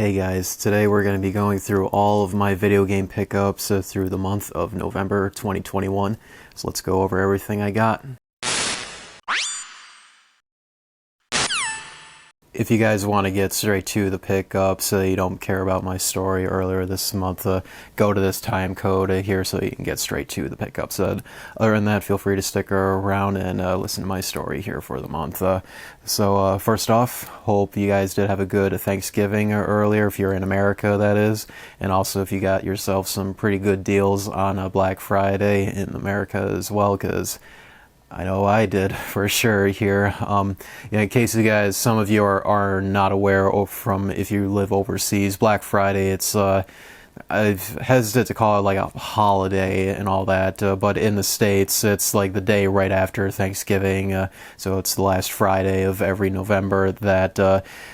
Hey guys, today we're going to be going through all of my video game pickups through the month of November 2021. So let's go over everything I got. If you guys want to get straight to the pickup so you don't care about my story earlier this month, go to this time code here so you can get straight to the pickups. Other than that, feel free to stick around and listen to my story here for the month. So first off, hope you guys did have a good Thanksgiving earlier, if you're in America, that is. And also if you got yourself some pretty good deals on Black Friday in America as well, because I know I did for sure here. In case you guys, some of you are not aware from if you live overseas, Black Friday, it's I hesitate to call it like a holiday and all that, but in the States it's like the day right after Thanksgiving, so it's the last Friday of every November that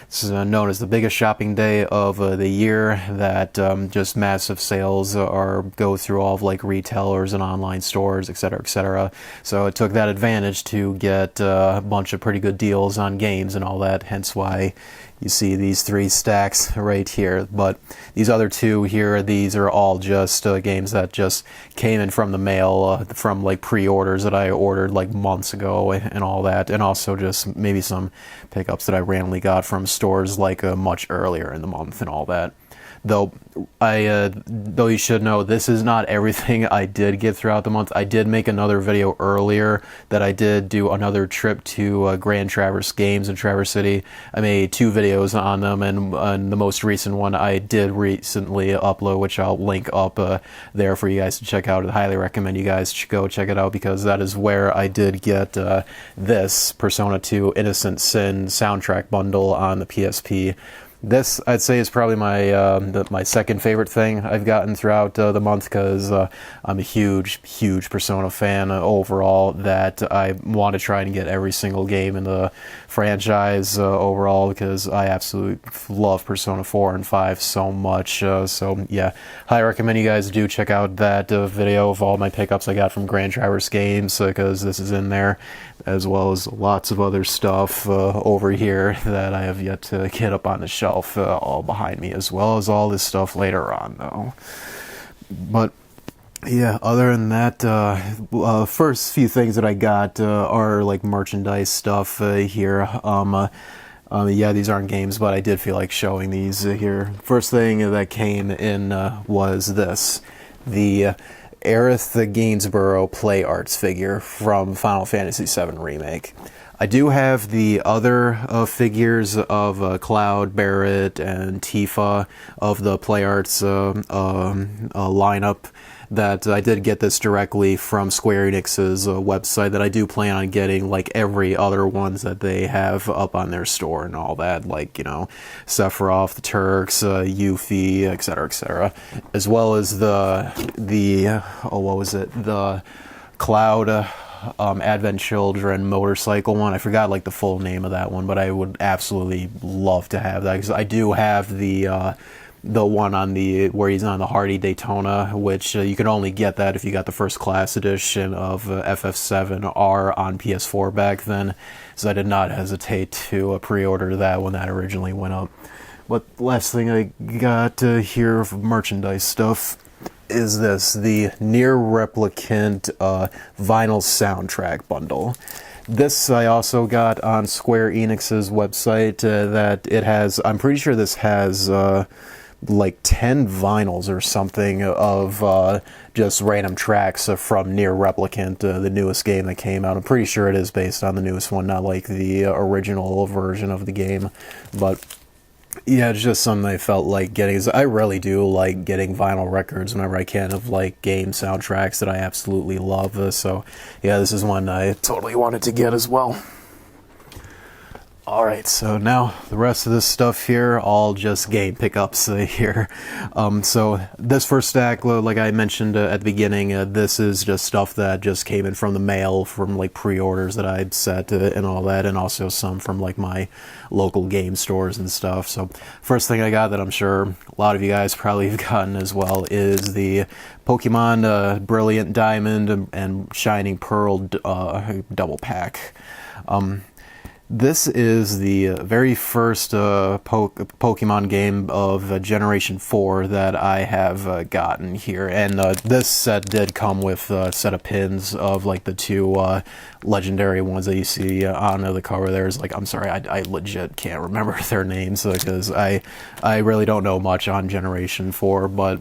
it's known as the biggest shopping day of the year, that just massive sales go through all of like retailers and online stores, etc., etc. So it took that advantage to get a bunch of pretty good deals on games and all that, hence why you see these three stacks right here. But these other two here, these are all just games that just came in from the mail, from like pre-orders that I ordered like months ago and all that, and also just maybe some pickups that I randomly got from stores like much earlier in the month and all that. Though though you should know, this is not everything I did get throughout the month. I did make another video earlier that I did do another trip to Grand Traverse Games in Traverse City. I made 2 videos on them, and the most recent one I did recently upload, which I'll link up there for you guys to check out. I highly recommend you guys go check it out, because that is where I did get this Persona 2 Innocent Sin soundtrack bundle on the PSP. This, I'd say, is probably my second favorite thing I've gotten throughout the month, because I'm a huge Persona fan overall, that I want to try and get every single game in the franchise overall, because I absolutely love Persona 4 and 5 so much. So yeah, I recommend you guys do check out that video of all my pickups I got from Grand Traverse Games, because this is in there, as well as lots of other stuff over here that I have yet to get up on the shelf. All behind me, as well as all this stuff later on, though. But yeah, other than that, first few things that I got are like merchandise stuff here. Yeah, these aren't games, but I did feel like showing these here. First thing that came in was this, the Aerith Gainsborough Play Arts figure from Final Fantasy VII Remake. I do have the other figures of Cloud, Barrett, and Tifa of the Play Arts lineup, that I did get this directly from Square Enix's website, that I do plan on getting like every other ones that they have up on their store and all that, like, you know, Sephiroth, the Turks, Yuffie, etc., etc., as well as the Cloud Advent Children motorcycle one. I forgot like the full name of that one, but I would absolutely love to have that, because I do have the one on where he's on the Hardy Daytona, which you can only get that if you got the first class edition of FF7R on PS4 back then, so I did not hesitate to pre-order that when that originally went up. But the last thing I got here of merchandise stuff is this, the Near Replicant vinyl soundtrack bundle. This I also got on Square Enix's website, that it has, I'm pretty sure this has like 10 vinyls or something of just random tracks from Near Replicant, the newest game that came out. I'm pretty sure it is based on the newest one, not like the original version of the game, but yeah, it's just something I felt like getting. I really do like getting vinyl records whenever I can of like game soundtracks that I absolutely love. So yeah, this is one I totally wanted to get as well. Alright, so now the rest of this stuff here, all just game pickups here. So this first stack, like I mentioned at the beginning, this is just stuff that just came in from the mail, from like pre-orders that I'd set and all that, and also some from like my local game stores and stuff. So first thing I got, that I'm sure a lot of you guys probably have gotten as well, is the Pokemon Brilliant Diamond and Shining Pearl double pack. This is the very first Pokemon game of Generation 4 that I have gotten here. And this set did come with a set of pins of like the two legendary ones that you see on the cover. There's like, I'm sorry, I legit can't remember their names because I really don't know much on Generation 4. But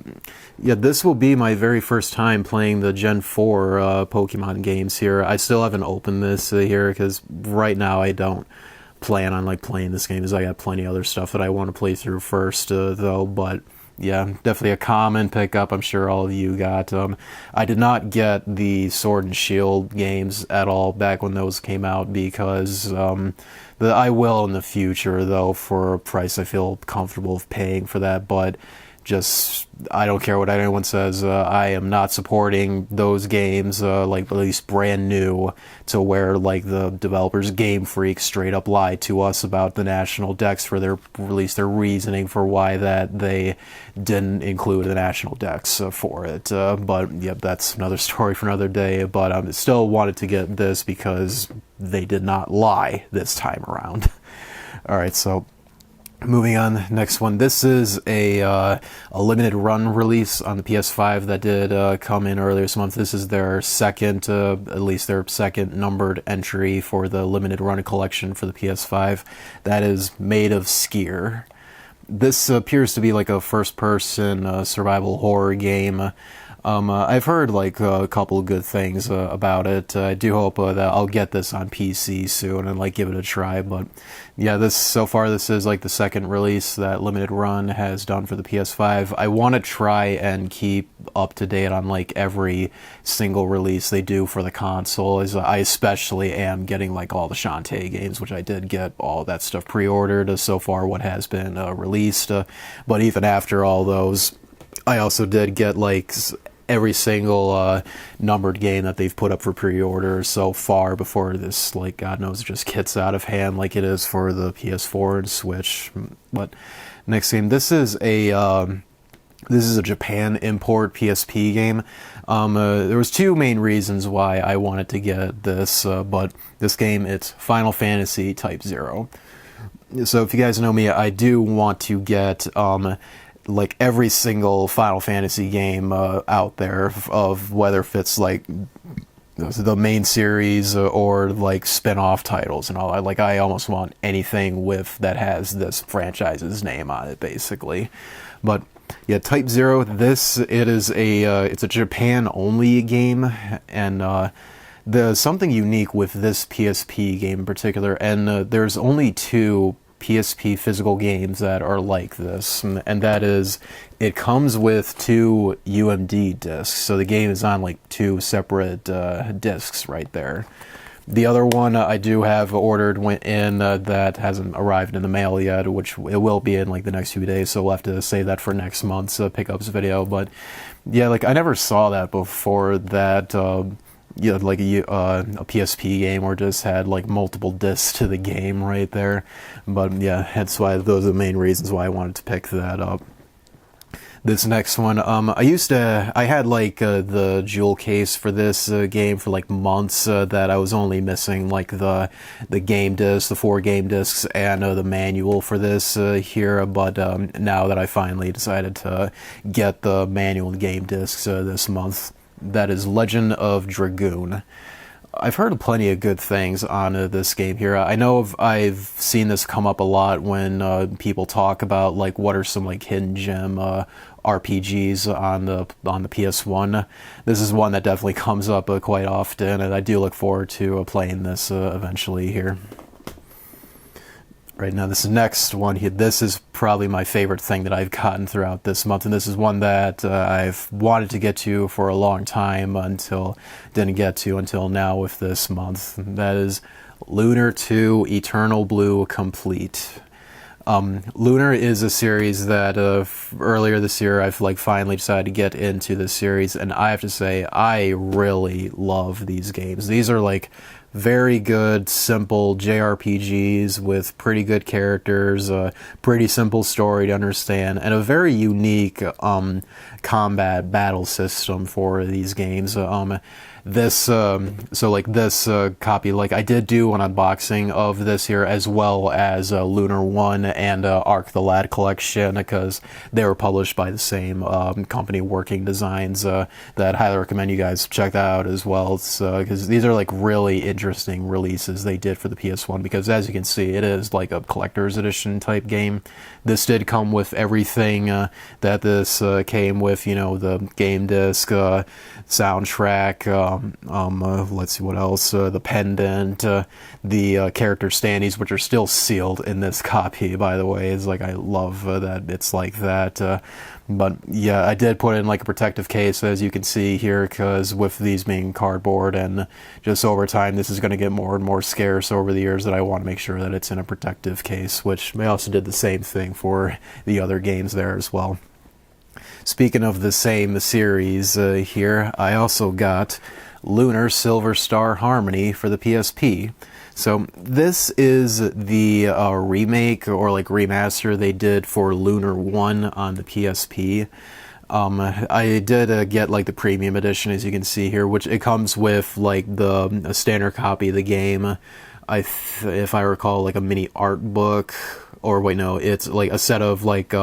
yeah, this will be my very first time playing the Gen 4 Pokemon games here. I still haven't opened this here because right now I don't plan on like playing this game, as I got plenty of other stuff that I want to play through first though. But yeah, definitely a common pickup. I'm sure all of you got. I did not get the Sword and Shield games at all back when those came out because I will in the future though, for a price I feel comfortable paying for that. But just, I don't care what anyone says, I am not supporting those games, like at least brand new, to where like the developers Game Freak straight up lied to us about the national dex for their release, their reasoning for why that they didn't include the national dex for it. But yep, that's another story for another day. But I still wanted to get this because they did not lie this time around. All right, so moving on, next one. This is a limited run release on the PS5 that did come in earlier this month. This is their second, at least their second numbered entry for the limited run collection for the PS5. That is Made of Skier. This appears to be like a first-person survival horror game. I've heard like a couple of good things about it. I do hope that I'll get this on PC soon and like give it a try. But yeah, so far this is like the second release that Limited Run has done for the PS5. I want to try and keep up to date on like every single release they do for the console. As I especially am getting like all the Shantae games, which I did get all that stuff pre-ordered so far. What has been released, but even after all those, I also did get like every single numbered game that they've put up for pre-order so far before this, like, God knows, just gets out of hand like it is for the PS4 and Switch. But next game, this is a Japan import PSP game. There was two main reasons why I wanted to get this, but this game, it's Final Fantasy Type 0. So if you guys know me, I do want to get like every single Final Fantasy game out there, of whether if it's like the main series or like spin-off titles and all. I almost want anything with that has this franchise's name on it, basically. But yeah, Type 0, it's a Japan only game, and there's something unique with this PSP game in particular, and there's only two PSP physical games that are like this, and that is, it comes with two UMD discs, so the game is on like two separate discs right there. The other one I do have ordered went in that hasn't arrived in the mail yet, which it will be in like the next few days, so we'll have to save that for next month's pickups video. But yeah, like I never saw that before, that yeah, like a PSP game or just had like multiple discs to the game right there. But yeah, that's why those are the main reasons why I wanted to pick that up. This next one, I had like the jewel case for this game for like months, that I was only missing like the game disc, the 4 game discs, and the manual for this here. But now that I finally decided to get the manual and game discs this month, that is Legend of Dragoon. I've heard plenty of good things on this game here. I know I've seen this come up a lot when people talk about like what are some like hidden gem RPGs on the PS1. This is one that definitely comes up quite often, and I do look forward to playing this eventually here. Right now, this next one here, this is probably my favorite thing that I've gotten throughout this month, and this is one that I've wanted to get to for a long time didn't get to until now with this month. That is Lunar 2 Eternal Blue Complete. Lunar is a series that earlier this year I've like finally decided to get into this series, and I have to say I really love these games. These are like very good, simple JRPGs with pretty good characters, pretty simple story to understand, and a very unique combat battle system for these games. this so like this copy, like I did do an unboxing of this here, as well as Lunar 1 and Arc the Lad collection, because they were published by the same company, Working Designs, that I highly recommend you guys check that out as well, because these are like really interesting releases they did for the PS1, because as you can see, it is like a collector's edition type game. This did come with everything that this came with, you know, the game disc, soundtrack, let's see what else, the pendant, the character standees, which are still sealed in this copy, by the way. It's like, I love that it's like that. But yeah, I did put in like a protective case, as you can see here, because with these being cardboard, and just over time this is going to get more and more scarce over the years, that I want to make sure that it's in a protective case, which I also did the same thing for the other games there as well. Speaking of the same series here, I also got Lunar Silver Star Harmony for the PSP. So this is the remake or like remaster they did for Lunar 1 on the PSP. I did get like the premium edition, as you can see here, which it comes with like a standard copy of the game. If I recall, like a mini art book, or wait, no, it's like a set of like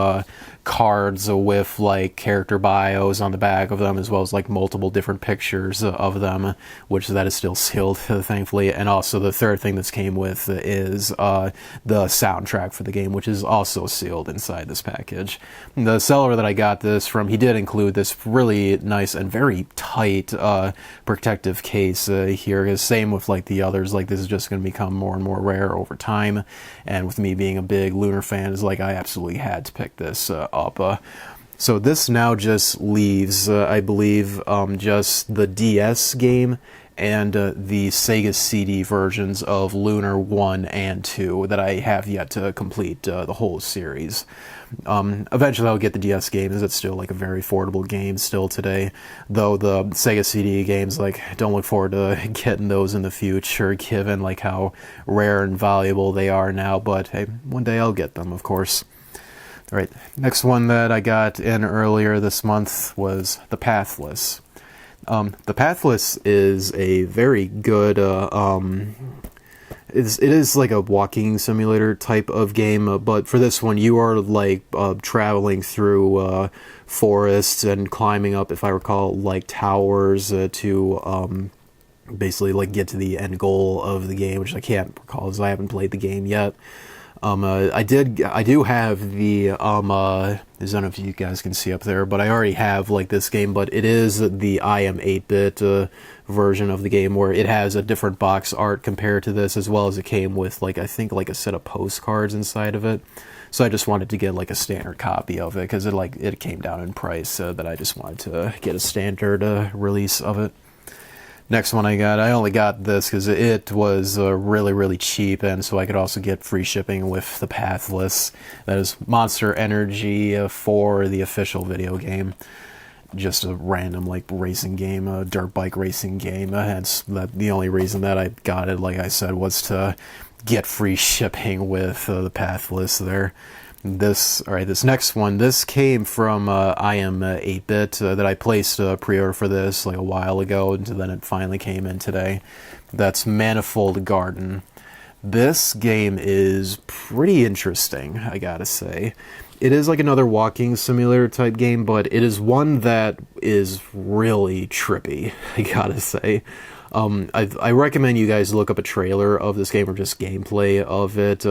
cards with like character bios on the back of them, as well as like multiple different pictures of them, which that is still sealed, thankfully. And also the third thing this came with is the soundtrack for the game, which is also sealed inside this package. The seller that I got this from, he did include this really nice and very tight protective case here. Same with like the others, like this is just going to become more and more rare over time, and with me being a big Lunar fan, is like I absolutely had to pick this up. So this now just leaves, I believe, just the DS game and the Sega CD versions of Lunar 1 and 2 that I have yet to complete the whole series. Eventually I'll get the DS games. It's still like a very affordable game still today, though the Sega CD games, like, don't look forward to getting those in the future, given like how rare and valuable they are now, but hey, one day I'll get them, of course. Alright, next one that I got in earlier this month was The Pathless. The Pathless is a very good, it is like a walking simulator type of game, but for this one you are like traveling through forests and climbing up, if I recall, like towers to basically like get to the end goal of the game, which I can't recall as I haven't played the game yet. I do have the, I don't know if you guys can see up there, but I already have, like, this game, but it is the IM 8-bit version of the game, where it has a different box art compared to this, as well as it came with, like, I think, like, a set of postcards inside of it. So I just wanted to get, like, a standard copy of it, because it came down in price, that I just wanted to get a standard release of it. Next one I only got this because it was really, really cheap, and so I could also get free shipping with The Pathless. That is Monster Energy for the official video game. Just a random, like, racing game, a dirt bike racing game. Hence, the only reason that I got it, like I said, was to get free shipping with The Pathless there. This next one, this came from IM 8-bit that I placed a pre-order for this like a while ago, and then it finally came in today. That's Manifold Garden. This game is pretty interesting, I gotta say. It is like another walking simulator type game, but it is one that is really trippy, I gotta say. I recommend you guys look up a trailer of this game or just gameplay of it.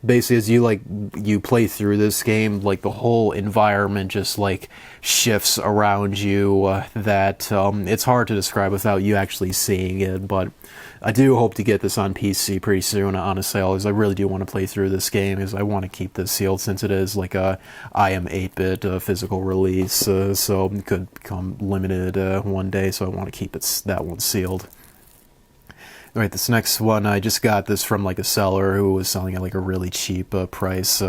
Basically, as you play through this game, like the whole environment just like shifts around you. That it's hard to describe without you actually seeing it. But I do hope to get this on PC pretty soon on a sale, because I really do want to play through this game, because I want to keep this sealed, since it is like a IM 8-bit physical release. So it could become limited one day. So I want to keep that one sealed. Alright, this next one, I just got this from like a seller who was selling at like a really cheap price.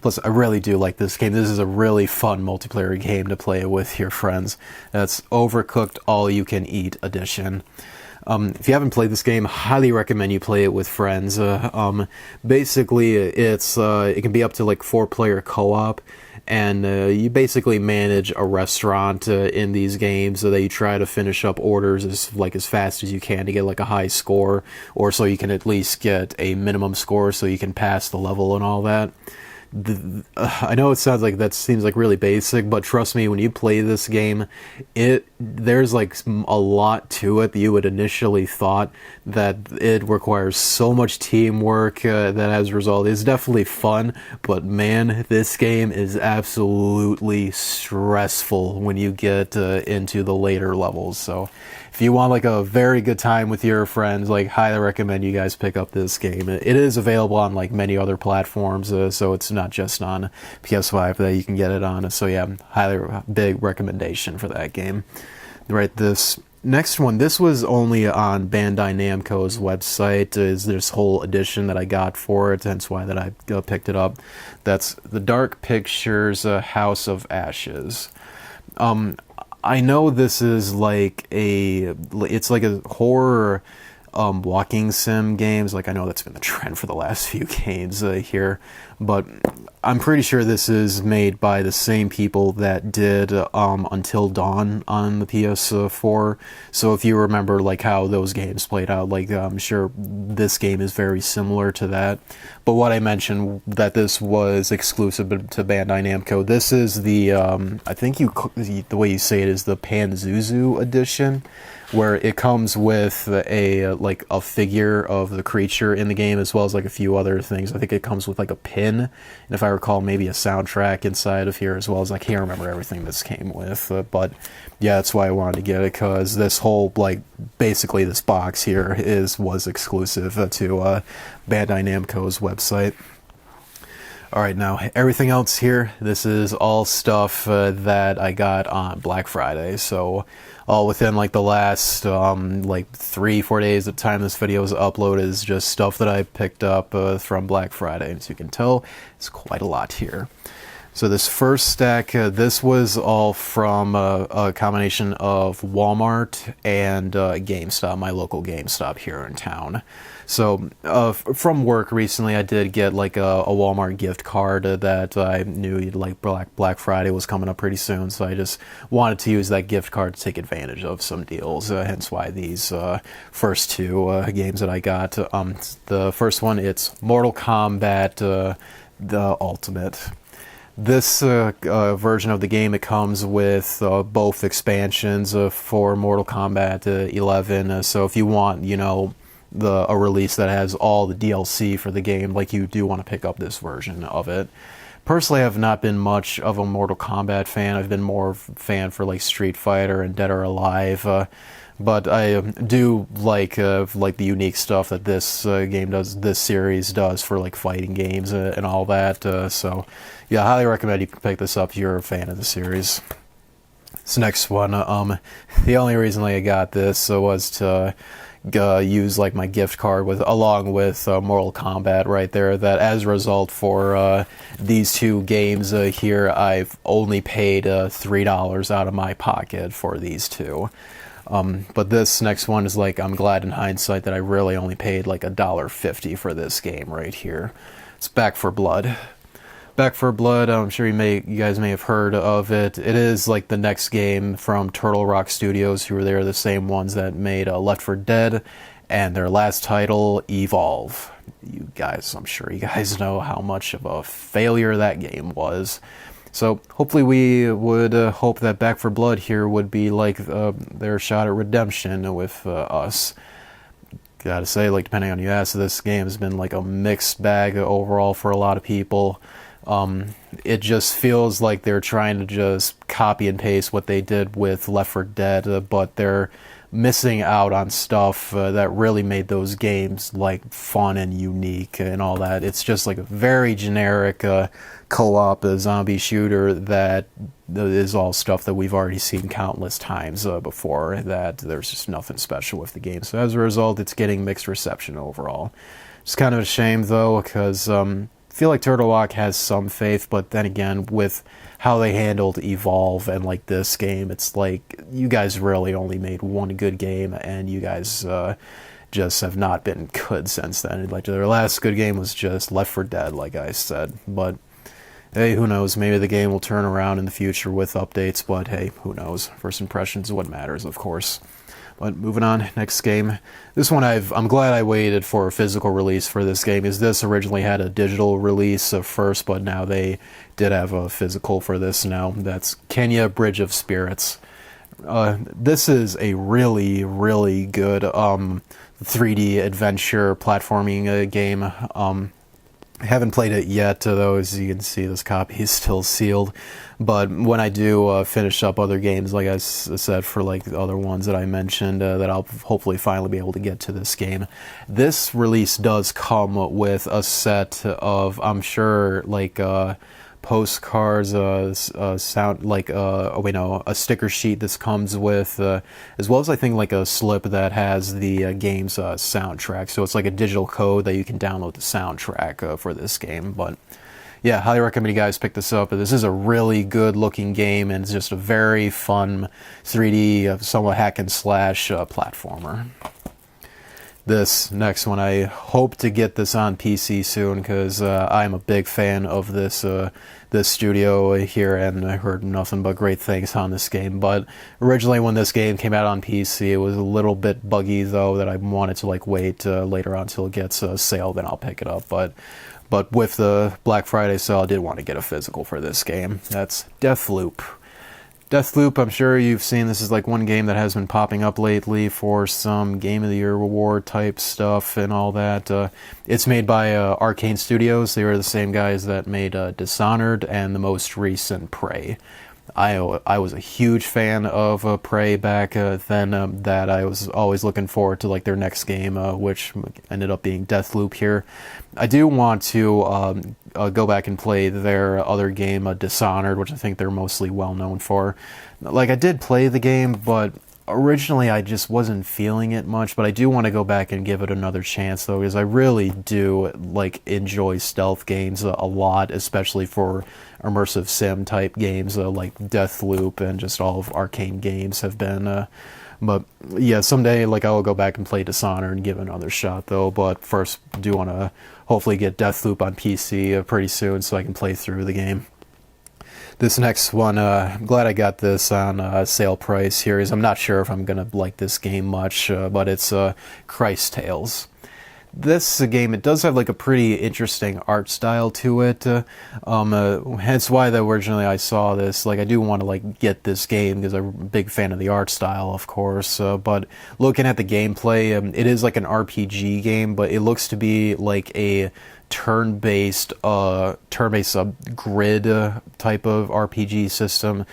Plus, I really do like this game. This is a really fun multiplayer game to play with your friends. That's Overcooked All You Can Eat Edition. If you haven't played this game, highly recommend you play it with friends. Basically, it can be up to like 4-player co-op, and you basically manage a restaurant in these games, so that you try to finish up orders as fast as you can to get like a high score, or so you can at least get a minimum score so you can pass the level and all that. I know it sounds like that seems like really basic, but trust me, when you play this game, there's like a lot to it that you would initially thought that it requires so much teamwork that as a result is definitely fun, but man, this game is absolutely stressful when you get into the later levels. So if you want like a very good time with your friends, like highly recommend you guys pick up this game. It is available on like many other platforms, so it's not just on PS5 that you can get it on. So yeah, highly big recommendation for that game. Right, this next one, this was only on Bandai Namco's website, is this whole edition that I got for it, hence why that I picked it up. That's the Dark Pictures House of Ashes. I know this is like it's like a horror walking sim games. Like I know that's been the trend for the last few games here, but I'm pretty sure this is made by the same people that did Until Dawn on the PS4. So if you remember like how those games played out, like I'm sure this game is very similar to that. But what I mentioned that this was exclusive to Bandai Namco, this is the I think the way you say it is the Panzuzu edition, where it comes with a figure of the creature in the game, as well as like a few other things. I think it comes with like a pin, and if I recall, maybe a soundtrack inside of here, as well as I can't remember everything this came with. But yeah, that's why I wanted to get it, because this whole basically this box here was exclusive to Bandai Namco's website. Alright, now everything else here, this is all stuff that I got on Black Friday, so all within like the last 3-4 days of time this video is uploaded is just stuff that I picked up from Black Friday. As you can tell, it's quite a lot here. So this first stack, this was all from a combination of Walmart and GameStop, my local GameStop here in town. So from work recently, I did get like a Walmart gift card that I knew like Black Friday was coming up pretty soon, so I just wanted to use that gift card to take advantage of some deals. Hence why these first two games that I got. The first one, it's Mortal Kombat the Ultimate. This version of the game, it comes with both expansions for Mortal Kombat 11. So if you want, a release that has all the DLC for the game, like you do want to pick up this version of it. Personally, I have not been much of a Mortal Kombat fan. I've been more fan for like Street Fighter and Dead or Alive. But I do like the unique stuff that this game does, this series does for like fighting games and all that. So yeah, I highly recommend you pick this up if you're a fan of the series. This next one, the only reason I got this was to use like my gift card along with Mortal Kombat right there. That as a result for these two games here, I've only paid $3 out of my pocket for these two. But this next one is like, I'm glad in hindsight that I really only paid like $1.50 for this game right here. It's Back 4 Blood. Back 4 Blood, I'm sure you guys may have heard of it. It is like the next game from Turtle Rock Studios, who are the same ones that made Left 4 Dead, and their last title, Evolve. You guys, I'm sure you guys know how much of a failure that game was. So hopefully we would hope that Back 4 Blood here would be like their shot at redemption with us. Gotta say, like, depending on who you ask, this game has been like a mixed bag overall for a lot of people. It just feels like they're trying to just copy and paste what they did with Left 4 Dead, but they're missing out on stuff that really made those games like fun and unique and all that. It's just like a very generic co-op zombie shooter that is all stuff that we've already seen countless times before, that there's just nothing special with the game. So as a result, it's getting mixed reception overall. It's kind of a shame though, because I feel like Turtle Rock has some faith, but then again, with how they handled Evolve and like this game, it's like you guys really only made one good game, and you guys just have not been good since then. Like their last good game was just Left 4 Dead, like I said. But Hey, who knows? Maybe the game will turn around in the future with updates, but hey, who knows? First impressions is what matters, of course. But moving on, next game. This one I'm glad I waited for a physical release for this game, as this originally had a digital release first, but now they did have a physical for this now. That's Kenya Bridge of Spirits. This is a really, really good 3D adventure platforming game. I haven't played it yet, though, as you can see, this copy is still sealed. But when I do finish up other games, like I said, for like the other ones that I mentioned, that I'll hopefully finally be able to get to this game. This release does come with a set of, I'm sure, like postcards, sound like a sticker sheet this comes with, as well as I think like a slip that has the game's soundtrack. So it's like a digital code that you can download the soundtrack for this game. But yeah, highly recommend you guys pick this up. This is a really good looking game, and it's just a very fun 3D, somewhat hack and slash platformer. This next one, I hope to get this on PC soon, because I'm a big fan of this this studio here, and I heard nothing but great things on this game. But originally when this game came out on PC, it was a little bit buggy, though, that I wanted to like wait later on until it gets a sale, then I'll pick it up. But with the Black Friday sale, I did want to get a physical for this game. That's Deathloop. Deathloop, I'm sure you've seen, this is like one game that has been popping up lately for some Game of the Year reward type stuff and all that. It's made by Arcane Studios. They were the same guys that made Dishonored and the most recent Prey. I was a huge fan of Prey back then, that I was always looking forward to like their next game, which ended up being Deathloop here. I do want to go back and play their other game, Dishonored, which I think they're mostly well known for. Like, I did play the game, but originally I just wasn't feeling it much, but I do want to go back and give it another chance, though, because I really do like enjoy stealth games a lot, especially for immersive sim type games like Deathloop, and just all of Arcane games have been. But yeah, someday like I will go back and play Dishonored and give it another shot, though. But first, I do want to hopefully get Deathloop on PC pretty soon so I can play through the game. This next one, I'm glad I got this on sale price here, as I'm not sure if I'm going to like this game much, but it's Christ Tales. This game, it does have like a pretty interesting art style to it, hence why that originally I saw this. Like, I do want to like get this game because I'm a big fan of the art style, of course, but looking at the gameplay, it is like an RPG game, but it looks to be like a turn-based grid type of RPG system.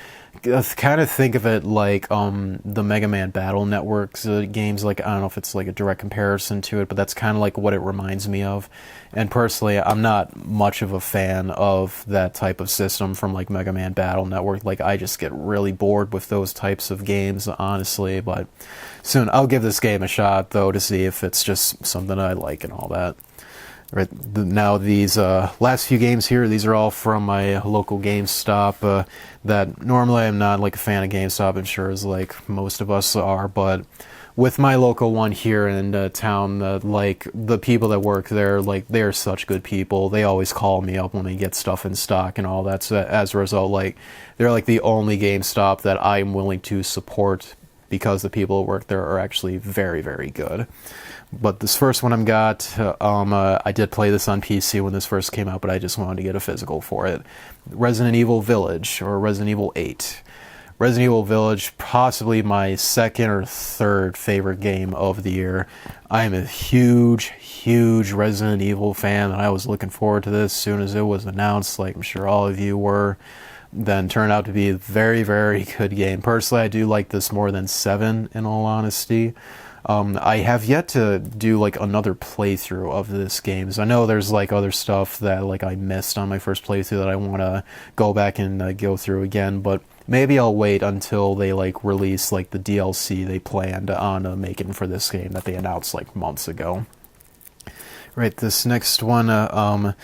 Kind of think of it like the Mega Man Battle Network's games. Like, I don't know if it's like a direct comparison to it, but that's kind of like what it reminds me of. And personally, I'm not much of a fan of that type of system from like Mega Man Battle Network. Like, I just get really bored with those types of games, honestly. But soon I'll give this game a shot, though, to see if it's just something I like and all that. Right now, these last few games here, these are all from my local GameStop. That normally I'm not like a fan of GameStop, I'm sure, as like most of us are, but with my local one here in town, like the people that work there, like they're such good people. They always call me up when they get stuff in stock and all that. So as a result, like they're like the only GameStop that I'm willing to support, because the people that work there are actually very, very good. But this first one I've got, I did play this on PC when this first came out, but I just wanted to get a physical for it. Resident Evil Village, or Resident Evil 8. Resident Evil Village, possibly my second or third favorite game of the year. I am a huge, huge Resident Evil fan, and I was looking forward to this as soon as it was announced, like I'm sure all of you were. Then turned out to be a very, very good game. Personally, I do like this more than 7, in all honesty. I have yet to do like another playthrough of this game. So I know there's like other stuff that like I missed on my first playthrough that I want to go back and go through again, but maybe I'll wait until they like release like the DLC they planned on making for this game that they announced like months ago. Right, this next one, I'm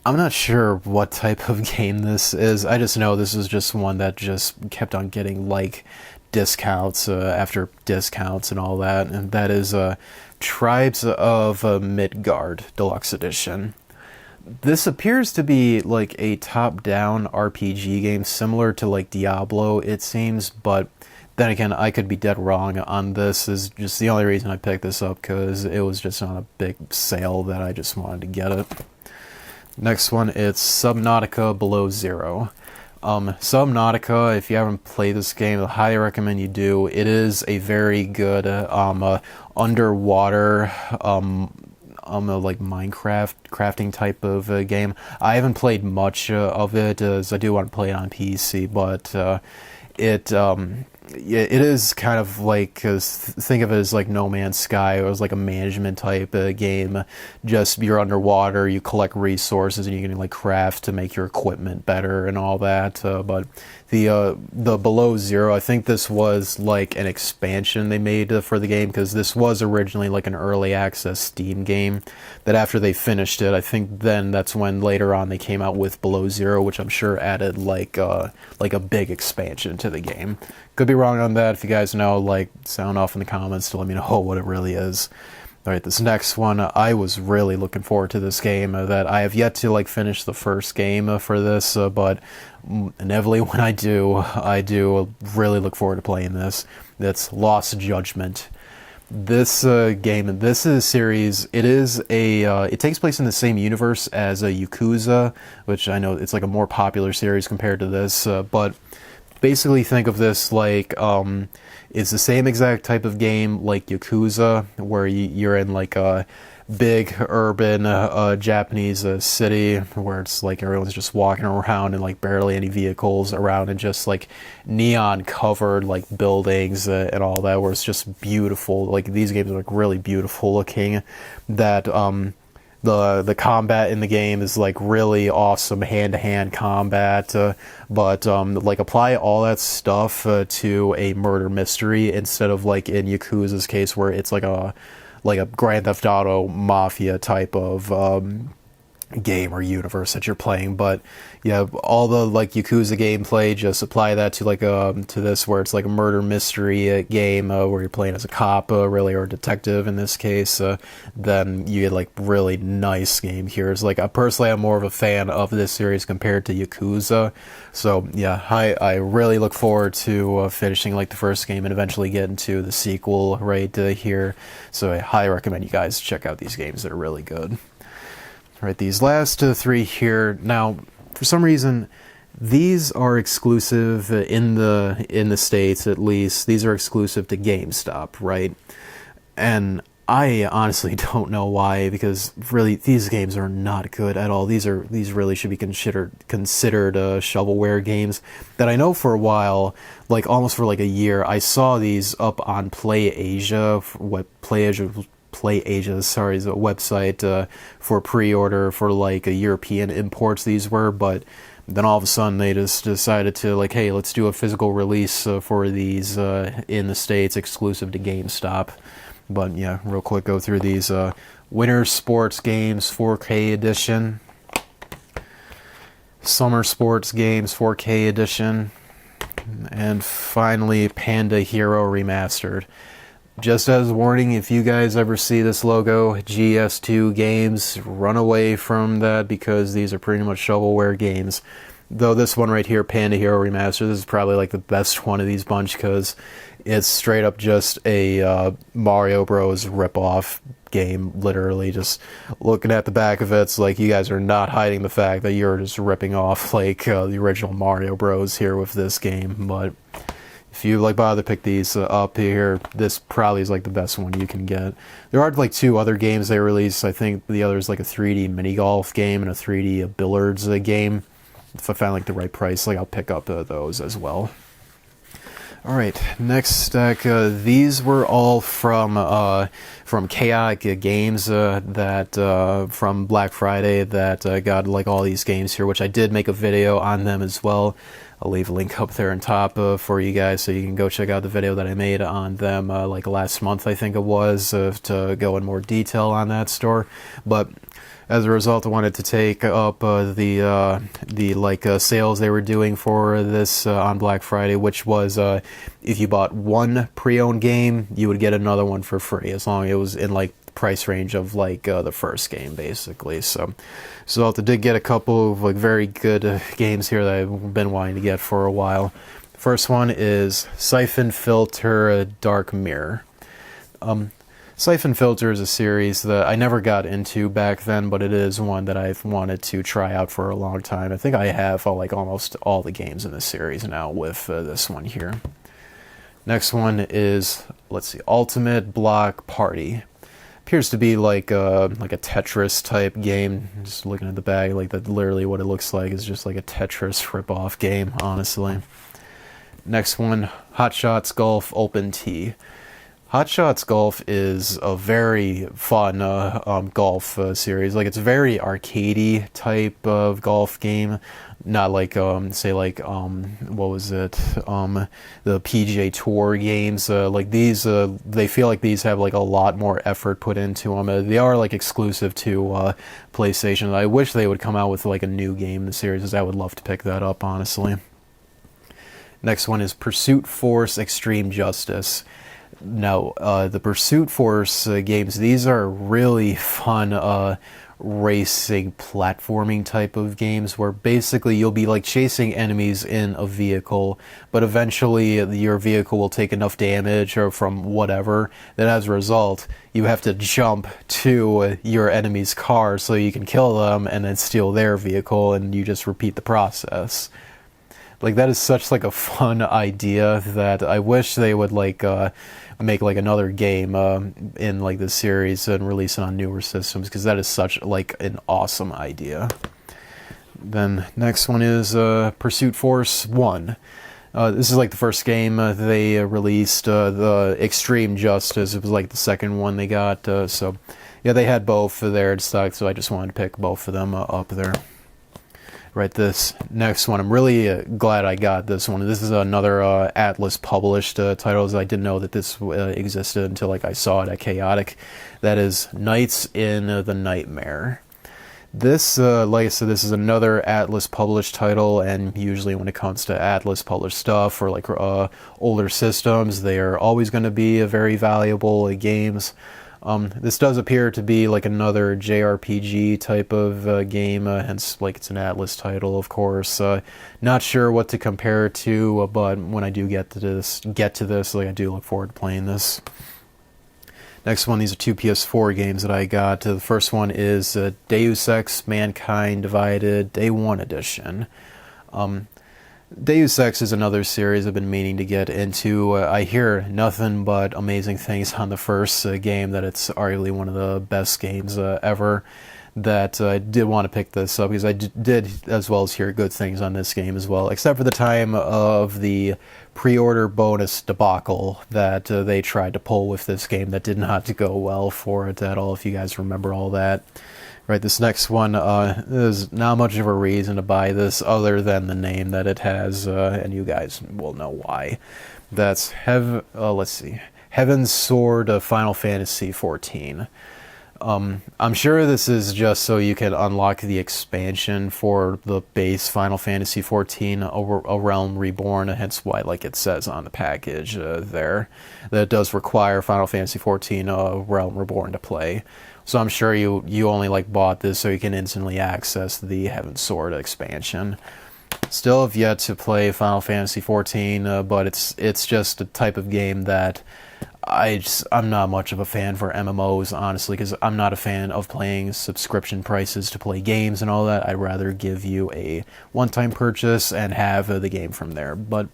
not sure what type of game this is. I just know this is just one that just kept on getting like discounts after discounts and all that, and that is Tribes of Midgard Deluxe Edition. This appears to be like a top-down RPG game, similar to like Diablo, it seems, but then again, I could be dead wrong on this. Is just the only reason I picked this up, because it was just on a big sale that I just wanted to get it. Next one, it's Subnautica Below Zero. Subnautica, if you haven't played this game, I highly recommend you do. It is a very good underwater like Minecraft crafting type of game. I haven't played much of it, as I do want to play it on PC, but it is kind of like, think of it as like No Man's Sky. It was like a management type game. Just you're underwater, you collect resources, and you can like craft to make your equipment better and all that. But the Below Zero, I think this was like an expansion they made for the game, because this was originally like an early access Steam game. That after they finished it, I think then that's when later on they came out with Below Zero, which I'm sure added like a big expansion to the game. Could be wrong on that. If you guys know, like, sound off in the comments to let me know what it really is. Alright, this next one, I was really looking forward to this game. That I have yet to like finish the first game for this, but inevitably when I do really look forward to playing this. That's Lost Judgment. This game, this is a series, it takes place in the same universe as Yakuza, which I know it's like a more popular series compared to this, but basically think of this like, it's the same exact type of game like Yakuza, where you're in like a big urban Japanese city, where it's like everyone's just walking around and like barely any vehicles around, and just like neon covered like buildings and all that, where it's just beautiful. Like these games are like really beautiful looking. That the combat in the game is like really awesome hand-to-hand combat, but like apply all that stuff to a murder mystery, instead of like in Yakuza's case where it's like a Grand Theft Auto Mafia type of game or universe that you're playing. But yeah, all the like Yakuza gameplay, just apply that to like to this, where it's like a murder mystery game where you're playing as a cop, really, or a detective in this case. Then you get like really nice game here. It's like personally, I'm more of a fan of this series compared to Yakuza. So yeah, I really look forward to finishing like the first game and eventually getting to the sequel right here. So I highly recommend you guys check out these games. They're really good. Right, these last three here, now for some reason these are exclusive in the States, at least. These are exclusive to GameStop, right? And I honestly don't know why, because really these games are not good at all. These really should be considered shovelware games. That I know for a while, like almost for like a year, I saw these up on PlayAsia, sorry, is a website for pre-order for like a European imports these were, but then all of a sudden they just decided to like, hey, let's do a physical release for these in the States, exclusive to GameStop. But yeah, real quick, go through these. Winter Sports Games 4K Edition, Summer Sports Games 4K Edition, and finally Panda Hero Remastered. Just as a warning, if you guys ever see this logo, GS2 Games, run away from that, because these are pretty much shovelware games. Though this one right here, Panda Hero Remastered, this is probably like the best one of these bunch, because it's straight up just a Mario Bros. Ripoff game, literally. Just looking at the back of it, it's like you guys are not hiding the fact that you're just ripping off like the original Mario Bros. Here with this game. But if you like bother to pick these up here, this probably is like the best one you can get. There are like two other games they released. I think the other is like a 3D mini golf game and a 3D billiards game. If I find like the right price, like I'll pick up those as well. All right, next stack. These were all from Chaotic Games that from Black Friday that got like all these games here, which I did make a video on them as well. I'll leave a link up there on top for you guys, so you can go check out the video that I made on them like last month, I think it was, to go in more detail on that store. But as a result, I wanted to take up the sales they were doing for this on Black Friday, which was if you bought one pre-owned game, you would get another one for free, as long as it was in like price range of like the first game, basically. So I did get a couple of like very good games here that I've been wanting to get for a while. First one is Siphon Filter Dark Mirror. Siphon Filter is a series that I never got into back then, but it is one that I've wanted to try out for a long time. I think I have like almost all the games in this series now with this one here. Next one is, let's see, Ultimate Block Party. Appears to be like a Tetris type game. Just looking at the bag, like that's literally what it looks like. Is just like a Tetris rip-off game, honestly. Next one, Hot Shots Golf Open Tee. Hot Shots Golf is a very fun golf series. Like, it's a very arcadey type of golf game. Not like say like what was it? The PGA Tour games. Like these, they feel like these have like a lot more effort put into them. They are like exclusive to PlayStation. I wish they would come out with like a new game in the series, because I would love to pick that up, honestly. Next one is Pursuit Force Extreme Justice. Now, the Pursuit Force games, these are really fun racing platforming type of games, where basically you'll be like chasing enemies in a vehicle, but eventually your vehicle will take enough damage or from whatever that as a result you have to jump to your enemy's car so you can kill them and then steal their vehicle, and you just repeat the process. Like, that is such like a fun idea that I wish they would like make like another game in like this series and release it on newer systems, because that is such like an awesome idea. Then next one is Pursuit Force 1. This is like the first game they released. The Extreme Justice, it was like the second one they got. So yeah, they had both there in stock, so I just wanted to pick both of them up there. Right, this next one, I'm really glad I got this one. This is another Atlas published title. I didn't know that this existed until like I saw it at Chaotic. That is Nights in the Nightmare. This, like I said, this is another Atlas published title, and usually when it comes to Atlas published stuff or like older systems, they are always going to be very valuable games. This does appear to be like another JRPG type of game, hence like it's an Atlas title, of course. Not sure what to compare it to, but when I do get to this, like I do look forward to playing this. Next one, these are two PS4 games that I got. The first one is Deus Ex Mankind Divided Day 1 Edition. Deus Ex is another series I've been meaning to get into. I hear nothing but amazing things on the first game, that it's arguably one of the best games ever, that I did want to pick this up, because I did as well as hear good things on this game as well, except for the time of the pre-order bonus debacle that they tried to pull with this game that did not go well for it at all, if you guys remember all that. Right, this next one, there's not much of a reason to buy this other than the name that it has, and you guys will know why. That's let's see, Heaven's Sword Final Fantasy XIV. I'm sure this is just so you can unlock the expansion for the base Final Fantasy XIV, A Realm Reborn, hence why like it says on the package there that it does require Final Fantasy XIV A Realm Reborn to play. So I'm sure you only like bought this so you can instantly access the Heaven's Sword expansion. Still have yet to play Final Fantasy XIV, but it's just a type of game that I'm not much of a fan for MMOs, honestly, because I'm not a fan of paying subscription prices to play games and all that. I'd rather give you a one-time purchase and have the game from there. But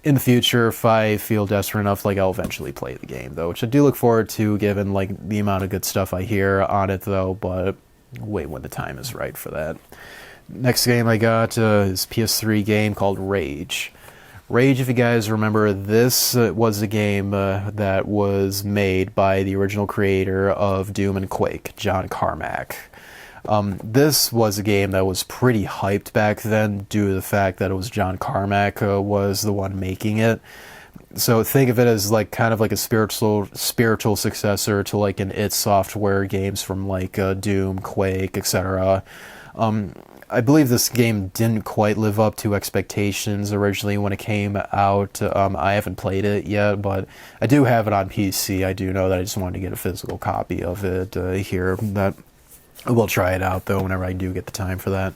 in the future, if I feel desperate enough, like, I'll eventually play the game, though, which I do look forward to, given like the amount of good stuff I hear on it, though. But wait when the time is right for that. Next game I got is a PS3 game called Rage. Rage, if you guys remember, this was a game that was made by the original creator of Doom and Quake, John Carmack. This was a game that was pretty hyped back then due to the fact that it was John Carmack was the one making it. So think of it as like kind of like a spiritual successor to like an id Software games from like Doom, Quake, etc. I believe this game didn't quite live up to expectations originally when it came out. I haven't played it yet, but I do have it on PC. I do know that I just wanted to get a physical copy of it here. That we'll try it out though whenever I do get the time for that.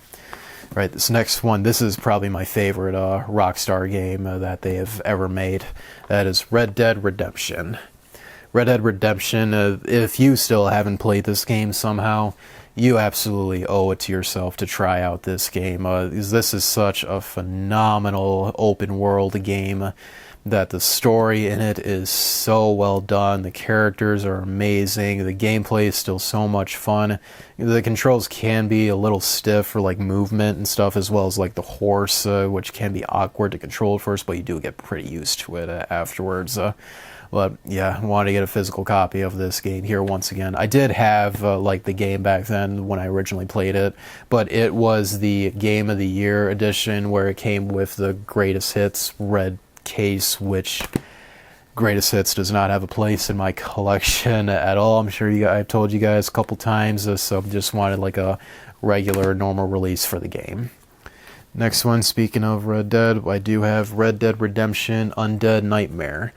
All right, this next one, this is probably my favorite Rockstar game that they have ever made. That is Red Dead Redemption. Red Dead Redemption, if you still haven't played this game somehow, you absolutely owe it to yourself to try out this game. This is such a phenomenal open world game that the story in it is so well done. The characters are amazing. The gameplay is still so much fun. The controls can be a little stiff for like movement and stuff, as well as like the horse, which can be awkward to control at first, but you do get pretty used to it afterwards. But yeah, I wanted to get a physical copy of this game here once again. I did have like the game back then when I originally played it, but it was the Game of the Year edition where it came with the greatest hits red case, which greatest hits does not have a place in my collection at all. I'm sure I've told you guys a couple times, so just wanted like a regular normal release for the game. Next one, speaking of Red Dead, I do have Red Dead Redemption Undead Nightmare.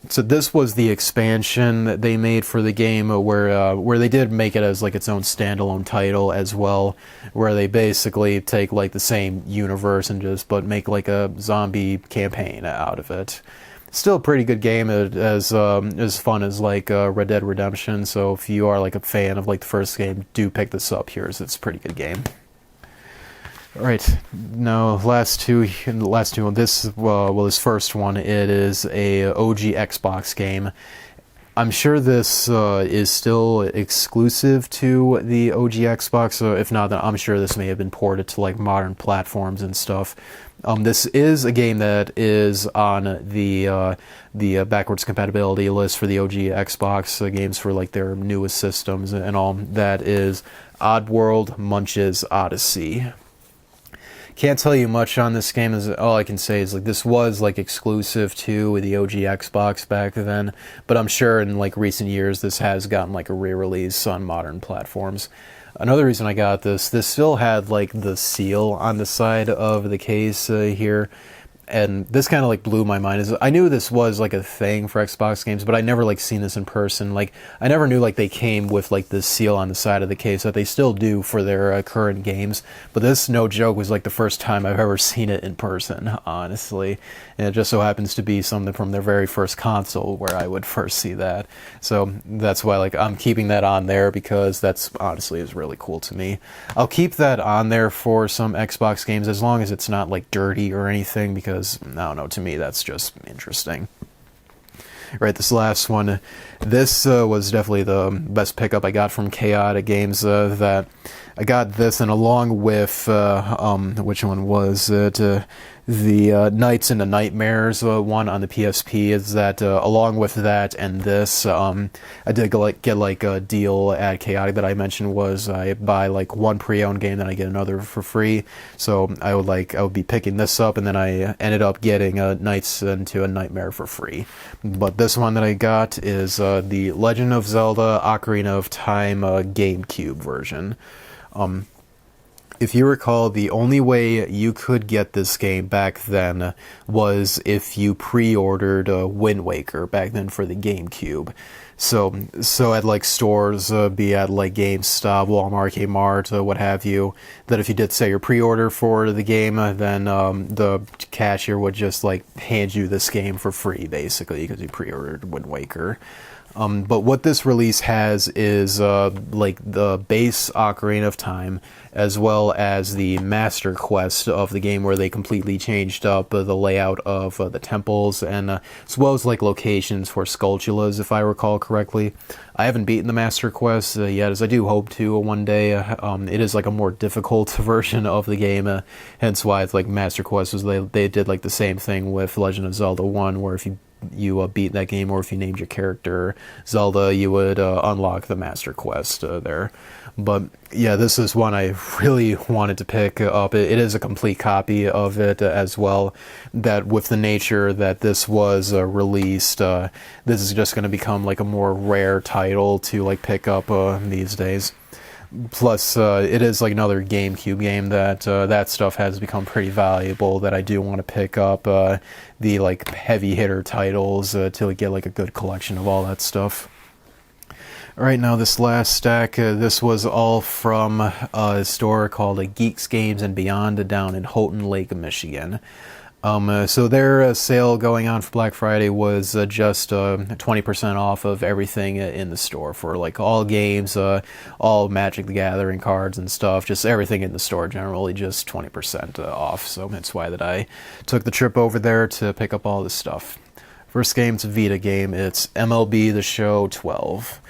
So this was the expansion that they made for the game, where they did make it as like its own standalone title as well, where they basically take like the same universe and but make like a zombie campaign out of it. Still a pretty good game, as fun as like Red Dead Redemption. So if you are like a fan of like the first game, do pick this up here, as it's a pretty good game. All right, now last two. This first one, it is a OG Xbox game. I'm sure this is still exclusive to the OG Xbox. If not, then I'm sure this may have been ported to like modern platforms and stuff. This is a game that is on the backwards compatibility list for the OG Xbox games for like their newest systems and all. That is Oddworld Munch's Odyssey. Can't tell you much on this game. All I can say is like this was like exclusive to the OG Xbox back then, but I'm sure in like recent years this has gotten like a re-release on modern platforms. Another reason I got this still had like the seal on the side of the case here. And this kind of like blew my mind. I knew this was like a thing for Xbox games, but I never like seen this in person. Like I never knew like they came with like this seal on the side of the case that they still do for their current games. But this, no joke, was like the first time I've ever seen it in person, honestly. And it just so happens to be something from their very first console where I would first see that. So that's why like I'm keeping that on there, because that's honestly is really cool to me. I'll keep that on there for some Xbox games as long as it's not like dirty or anything, because I don't know, to me that's just interesting. Right, this last one, this was definitely the best pickup I got from Chaotic Games. That I got this, and along with which one was it? The Nights into Nightmares one on the PSP. Is that along with that and this, I did get like a deal at Chaotic that I mentioned, was I buy like one pre-owned game, then I get another for free. So I would be picking this up, and then I ended up getting Nights into a Nightmare for free. But this one that I got is the Legend of Zelda Ocarina of Time GameCube version. If you recall, the only way you could get this game back then was if you pre-ordered Wind Waker back then for the GameCube. So at like stores, be at like GameStop, Walmart, Kmart, what have you, that if you did say your pre-order for the game, then the cashier would just like hand you this game for free, basically, because you pre-ordered Wind Waker. But what this release has is like the base Ocarina of Time, as well as the Master Quest of the game, where they completely changed up the layout of the temples, and as well as like locations for Skulltulas, if I recall correctly. I haven't beaten the Master Quest yet, as I do hope to one day. It is like a more difficult version of the game, hence why it's like Master Quest was they did like the same thing with Legend of Zelda 1, where if you beat that game, or if you named your character Zelda, you would unlock the Master Quest there. But yeah, this is one I really wanted to pick up. It is a complete copy of it as well, that with the nature that this was released, this is just going to become like a more rare title to like pick up these days. Plus, it is like another GameCube game that that stuff has become pretty valuable. That I do want to pick up the like heavy hitter titles to get like a good collection of all that stuff. All right, now this last stack, this was all from a store called Geeks Games and Beyond down in Houghton Lake, Michigan. So their sale going on for Black Friday was just 20% off of everything in the store for like all games, all Magic the Gathering cards and stuff, just everything in the store generally just 20% off. So that's why that I took the trip over there to pick up all this stuff. First game's a Vita game. It's MLB The Show 12.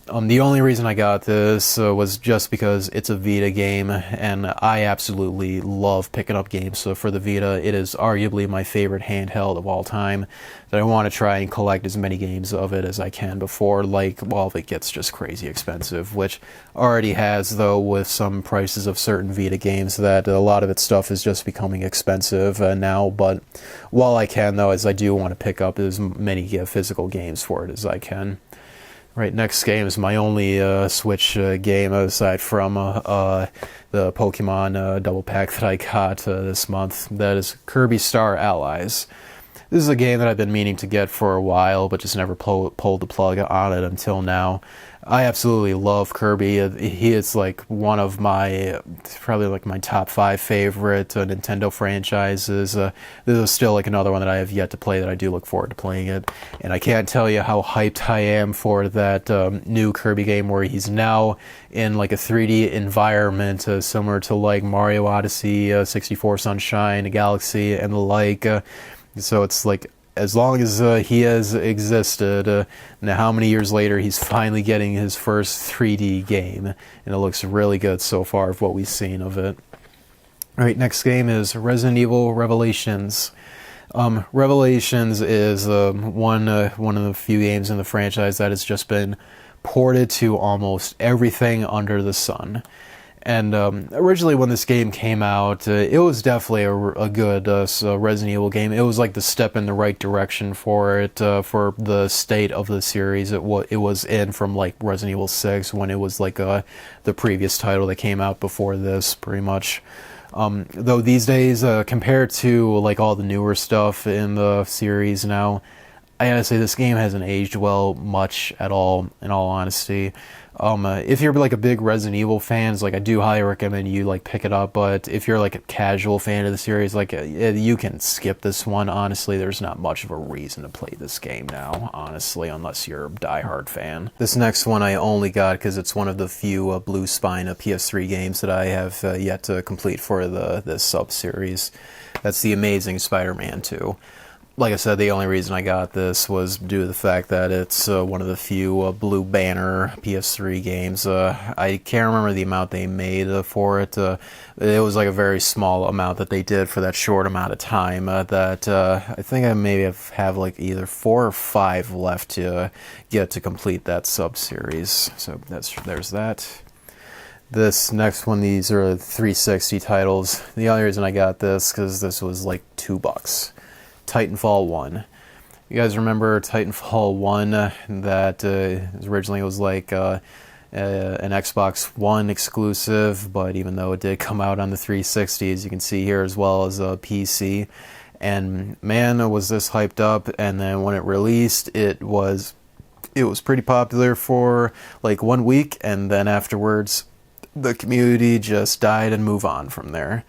The only reason I got this was just because it's a Vita game, and I absolutely love picking up games. So for the Vita, it is arguably my favorite handheld of all time. That I want to try and collect as many games of it as I can before, it gets just crazy expensive, which already has, though, with some prices of certain Vita games, that a lot of its stuff is just becoming expensive now. But while I can, though, as I do want to pick up as many physical games for it as I can. Right, next game is my only Switch game aside from the Pokemon double pack that I got this month. That is Kirby Star Allies. This is a game that I've been meaning to get for a while, but just never pulled the plug on it until now. I absolutely love Kirby. He is like one of my, probably like my top 5 favorite Nintendo franchises. This is still like another one that I have yet to play that I do look forward to playing it. And I can't tell you how hyped I am for that new Kirby game where he's now in like a 3D environment similar to like Mario Odyssey, 64 Sunshine, Galaxy, and the like. So it's like, as long as he has existed, now how many years later he's finally getting his first 3D game, and it looks really good so far of what we've seen of it. Alright, next game is Resident Evil Revelations. Revelations is one of the few games in the franchise that has just been ported to almost everything under the sun. And originally when this game came out, it was definitely a good Resident Evil game. It was like the step in the right direction for it, for the state of the series it was in from like Resident Evil 6 when it was like the previous title that came out before this, pretty much. Though these days, compared to like all the newer stuff in the series now, I gotta say this game hasn't aged well much at all, in all honesty. If you're like a big Resident Evil fan, like I do highly recommend you like pick it up. But if you're like a casual fan of the series, like you can skip this one. Honestly, there's not much of a reason to play this game now, honestly, unless you're a diehard fan. This next one I only got because it's one of the few Blue Spine PS3 games that I have yet to complete for this sub-series. That's The Amazing Spider-Man 2. Like I said, the only reason I got this was due to the fact that it's one of the few Blue Banner PS3 games. I can't remember the amount they made for it. It was like a very small amount that they did for that short amount of time. That I think I maybe have like either 4 or 5 left to get to complete that sub-series. So there's that. This next one, these are 360 titles. The only reason I got this because this was like $2. Titanfall 1. You guys remember Titanfall 1 that originally was like an Xbox One exclusive, but even though it did come out on the 360, as you can see here, as well as a PC. And man, was this hyped up, and then when it released, it was pretty popular for like 1 week, and then afterwards the community just died and moved on from there.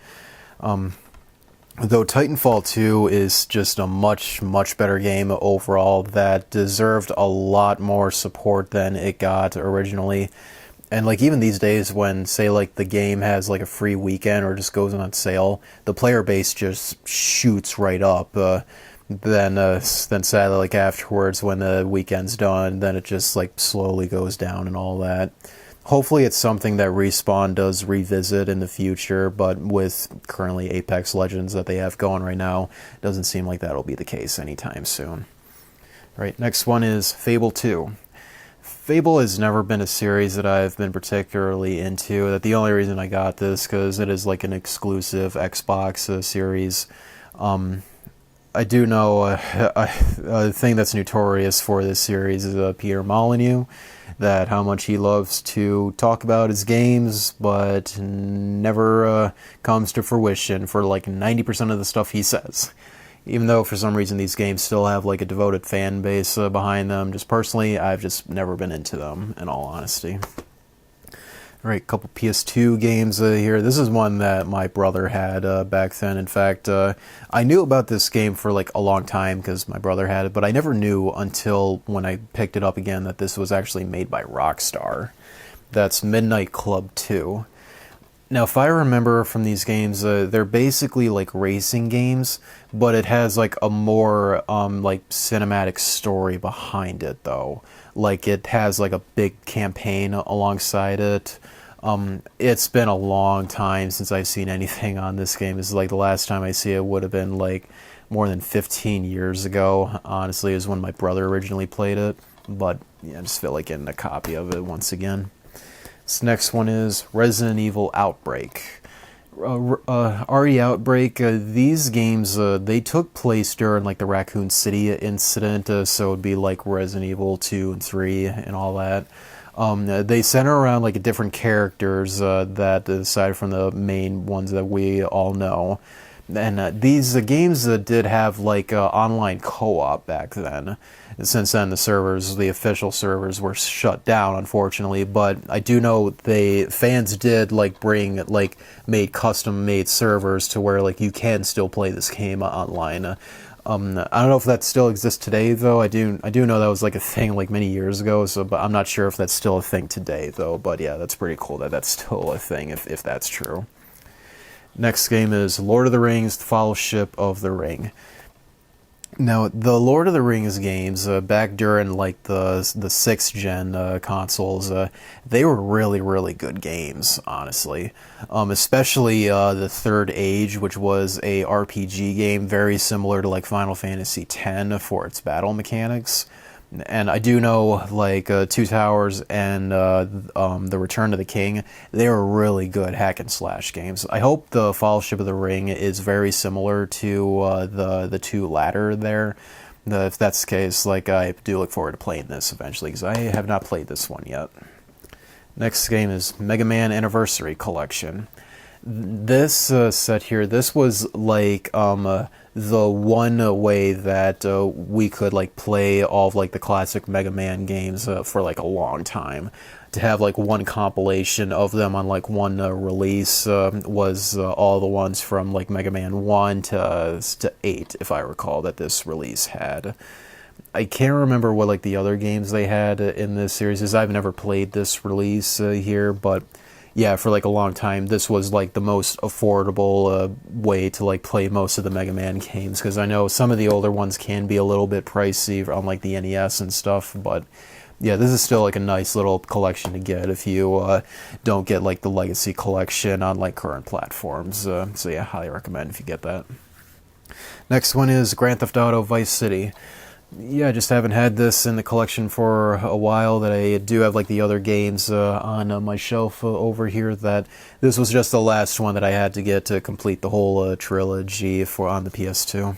Though Titanfall 2 is just a much, much better game overall that deserved a lot more support than it got originally. And like even these days when, say, like the game has like a free weekend or just goes on sale, the player base just shoots right up. Then sadly, like afterwards when the weekend's done, then it just like slowly goes down and all that. Hopefully it's something that Respawn does revisit in the future, but with currently Apex Legends that they have going right now, it doesn't seem like that'll be the case anytime soon. Right, next one is Fable 2. Fable has never been a series that I've been particularly into. That the only reason I got this because it is like an exclusive Xbox series. I do know a thing that's notorious for this series is Peter Molyneux, that how much he loves to talk about his games, but never comes to fruition for like 90% of the stuff he says. Even though for some reason these games still have like a devoted fan base behind them, just personally, I've just never been into them, in all honesty. Alright, couple PS2 games here. This is one that my brother had back then. In fact, I knew about this game for like a long time because my brother had it, but I never knew until when I picked it up again that this was actually made by Rockstar. That's Midnight Club 2. Now, if I remember from these games, they're basically like racing games, but it has like a more like cinematic story behind it, though. Like it has like a big campaign alongside it. It's been a long time since I've seen anything on this game. It's like the last time I see it would have been like more than 15 years ago. Honestly, is when my brother originally played it. But yeah, I just feel like getting a copy of it once again. This next one is Resident Evil Outbreak. RE Outbreak, these games, they took place during like the Raccoon City incident, so it'd be like Resident Evil 2 and 3 and all that. They center around like different characters that, aside from the main ones that we all know. And these games did have like online co-op back then. Since then, the official servers were shut down, unfortunately. But I do know fans did like made custom-made servers to where like you can still play this game online. I don't know if that still exists today, though. I do know that was like a thing like many years ago. But I'm not sure if that's still a thing today, though. But yeah, that's pretty cool that that's still a thing if that's true. Next game is Lord of the Rings: The Fellowship of the Ring. Now, the Lord of the Rings games, back during like the 6th gen consoles, they were really, really good games, honestly. Especially the Third Age, which was a RPG game very similar to like Final Fantasy X for its battle mechanics. And I do know, like, Two Towers and The Return of the King, they were really good hack-and-slash games. I hope the Fellowship of the Ring is very similar to the two latter there. If that's the case, like, I do look forward to playing this eventually, because I have not played this one yet. Next game is Mega Man Anniversary Collection. This set here, this was like the one way that we could like play all of like the classic Mega Man games for like a long time. To have like one compilation of them on like one release was all the ones from like Mega Man 1 to 8, if I recall, that this release had. I can't remember what like the other games they had in this series is. I've never played this release here, but yeah, for like a long time, this was like the most affordable way to like play most of the Mega Man games, because I know some of the older ones can be a little bit pricey on like the NES and stuff, but yeah, this is still like a nice little collection to get if you don't get like the Legacy Collection on like current platforms. So yeah, highly recommend if you get that. Next one is Grand Theft Auto Vice City. Yeah, I just haven't had this in the collection for a while. That I do have like the other games on my shelf over here. That this was just the last one that I had to get to complete the whole trilogy on the PS2.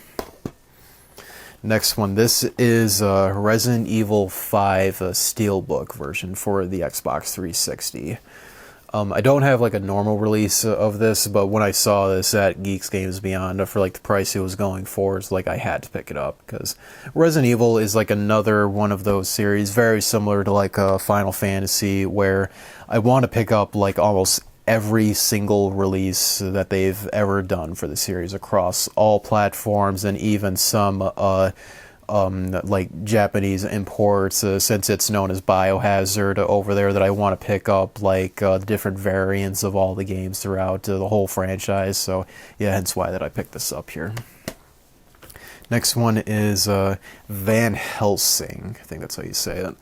Next one, this is Resident Evil 5 Steelbook version for the Xbox 360. I don't have like a normal release of this, but when I saw this at Geeks Games Beyond for like the price it was going for, it's like I had to pick it up, because Resident Evil is like another one of those series very similar to like Final Fantasy, where I want to pick up like almost every single release that they've ever done for the series across all platforms, and even some like Japanese imports, since it's known as Biohazard over there, that I want to pick up like the different variants of all the games throughout the whole franchise. So yeah, hence why that I picked this up here. Next one is Van Helsing. I think that's how you say it.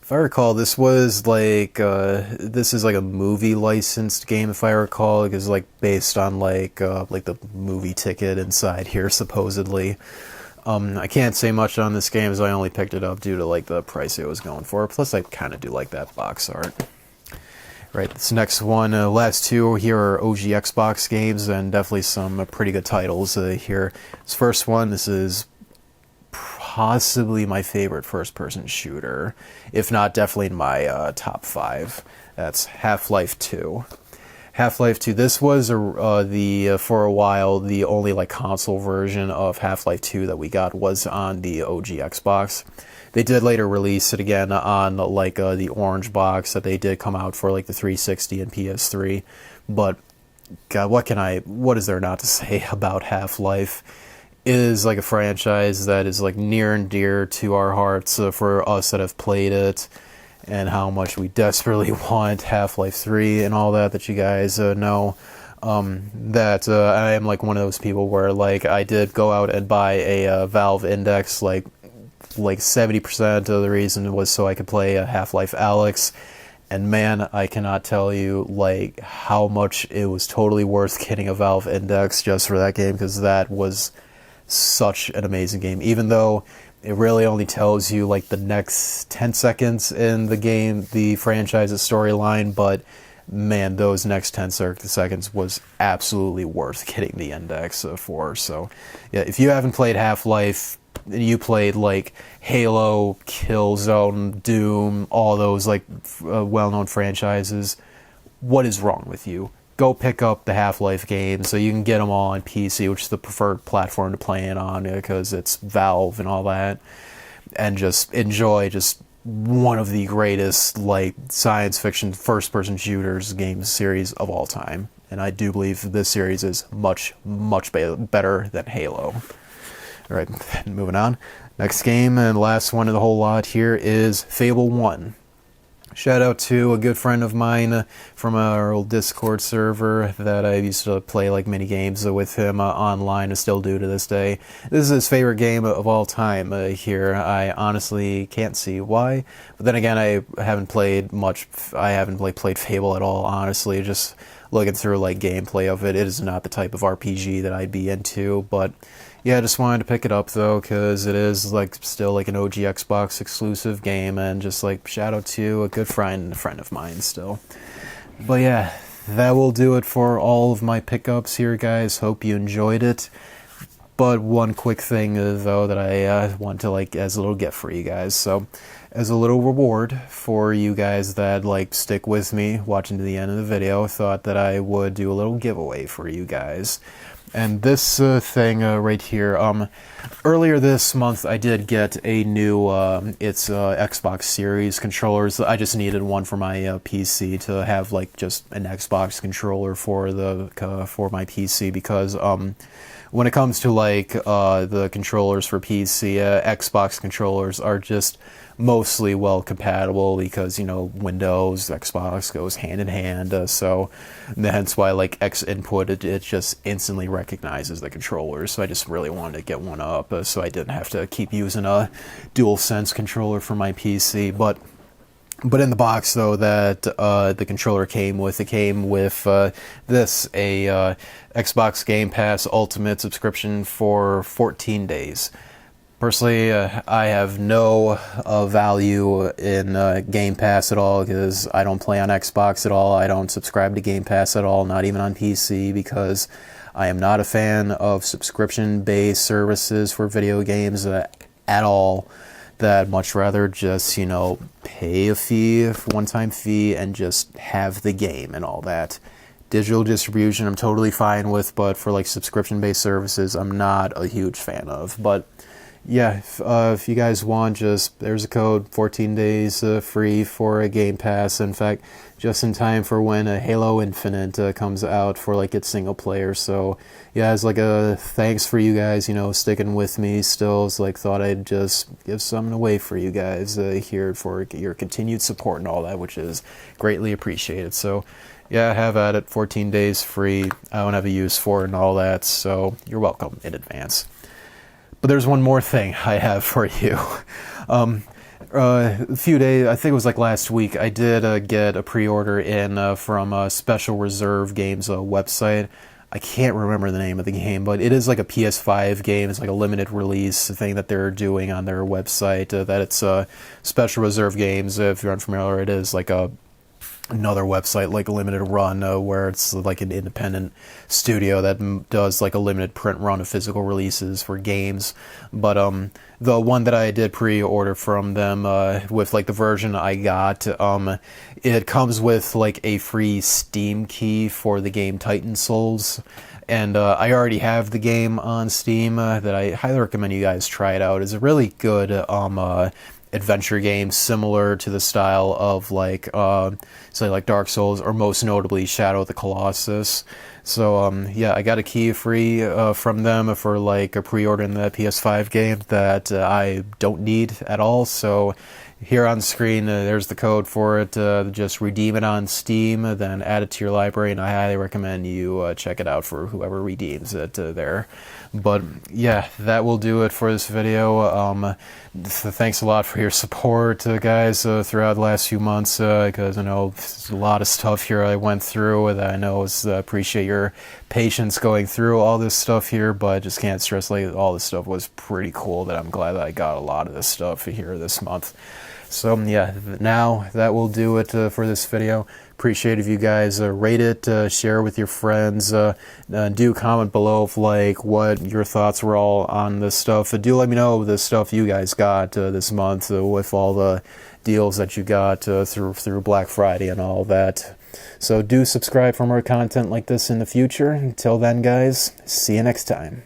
If I recall, this was like this is like a movie licensed game, if I recall. It is like based on like the movie ticket inside here, supposedly. I can't say much on this game, as I only picked it up due to like the price it was going for. Plus, I kind of do like that box art. Right, this next one, last two here are OG Xbox games, and definitely some pretty good titles here. This first one, this is possibly my favorite first-person shooter, if not definitely in my top 5. That's Half-Life 2. Half-Life 2, this was for a while, the only like console version of Half-Life 2 that we got was on the OG Xbox. They did later release it again on like the orange box that they did come out for like the 360 and PS3. But God, what is there not to say about Half-Life? It is like a franchise that is like near and dear to our hearts for us that have played it, and how much we desperately want Half-Life 3 and all that you guys know. That I am like one of those people where like I did go out and buy a Valve Index, like 70% of the reason was so I could play Half-Life Alyx, and man, I cannot tell you like how much it was totally worth getting a Valve Index just for that game, because that was such an amazing game, even though it really only tells you like the next 10 seconds in the game, the franchise's storyline, but man, those next 10 seconds was absolutely worth getting the index for. So yeah, if you haven't played Half-Life, you played like Halo, Killzone, Doom, all those like well-known franchises, what is wrong with you? Go pick up the Half-Life games so you can get them all on PC, which is the preferred platform to play it on because it's Valve and all that, and just enjoy just one of the greatest like science fiction first-person shooters game series of all time. And I do believe this series is much better than Halo. Alright, moving on. Next game, and last one of the whole lot here, is Fable 1. Shout out to a good friend of mine from our old Discord server that I used to play like mini games with him online, and still do to this day. This is his favorite game of all time here. I honestly can't see why, but then again, I haven't played much. I haven't like played Fable at all, honestly. Just looking through like gameplay of it, it is not the type of RPG that I'd be into, but yeah, I just wanted to pick it up though, because it is like still like an OG Xbox exclusive game, and just like shout out to a good friend of mine still. But yeah, that will do it for all of my pickups here, guys. Hope you enjoyed it. But one quick thing though that I want to like as a little gift for you guys. So as a little reward for you guys that like stick with me watching to the end of the video, I thought that I would do a little giveaway for you guys. And this thing right here, earlier this month I did get a new Xbox Series controllers. I just needed one for my PC to have like just an Xbox controller for my PC, because when it comes to like the controllers for PC, Xbox controllers are just mostly well compatible, because you know Windows, Xbox goes hand in hand, so hence why like X input it just instantly recognizes the controllers. So I just really wanted to get one up so I didn't have to keep using a DualSense controller for my PC. But in the box though that the controller came with, this, a Xbox Game Pass Ultimate subscription for 14 days. Personally, I have no value in Game Pass at all, because I don't play on Xbox at all. I don't subscribe to Game Pass at all, not even on PC, because I am not a fan of subscription-based services for video games at all. That much rather just, you know, pay a fee, one-time fee, and just have the game and all that. Digital distribution I'm totally fine with, but for like subscription-based services I'm not a huge fan of. But yeah, if you guys want, just there's a code, 14 days free for a Game Pass. In fact, just in time for when Halo Infinite comes out for like its single player. So yeah, it's like a thanks for you guys, you know, sticking with me still. It's like thought I'd just give something away for you guys here for your continued support and all that, which is greatly appreciated. So yeah, have at it, 14 days free. I don't have a use for it and all that, so you're welcome in advance. But there's one more thing I have for you. A few days, I think it was like last week, I did get a pre-order in from Special Reserve Games website. I can't remember the name of the game, but it is like a PS5 game. It's like a limited release thing that they're doing on their website. That it's Special Reserve Games. If you're unfamiliar, it is like a another website like Limited Run, where it's like an independent studio that does like a limited print run of physical releases for games. But the one that I did pre-order from them, with like the version I got, it comes with like a free Steam key for the game Titan Souls. And I already have the game on Steam, that I highly recommend you guys try it out. It's a really good adventure game, similar to the style of like say like Dark Souls, or most notably Shadow of the Colossus. So yeah, I got a key free from them for like a pre-ordering the PS5 game that I don't need at all. So here on screen, there's the code for it. Just redeem it on Steam, then add it to your library, and I highly recommend you check it out for whoever redeems it there. But yeah, that will do it for this video. Thanks a lot for your support, guys, throughout the last few months, because I know there's a lot of stuff here I went through that I know is appreciate your patience going through all this stuff here, but I just can't stress, like, all this stuff was pretty cool, that I'm glad that I got a lot of this stuff here this month. So yeah, now that will do it for this video. Appreciate if you guys rate it, share with your friends, do comment below of like what your thoughts were all on this stuff. Do let me know the stuff you guys got this month, with all the deals that you got through Black Friday and all that. So do subscribe for more content like this in the future. Until then, guys, see you next time.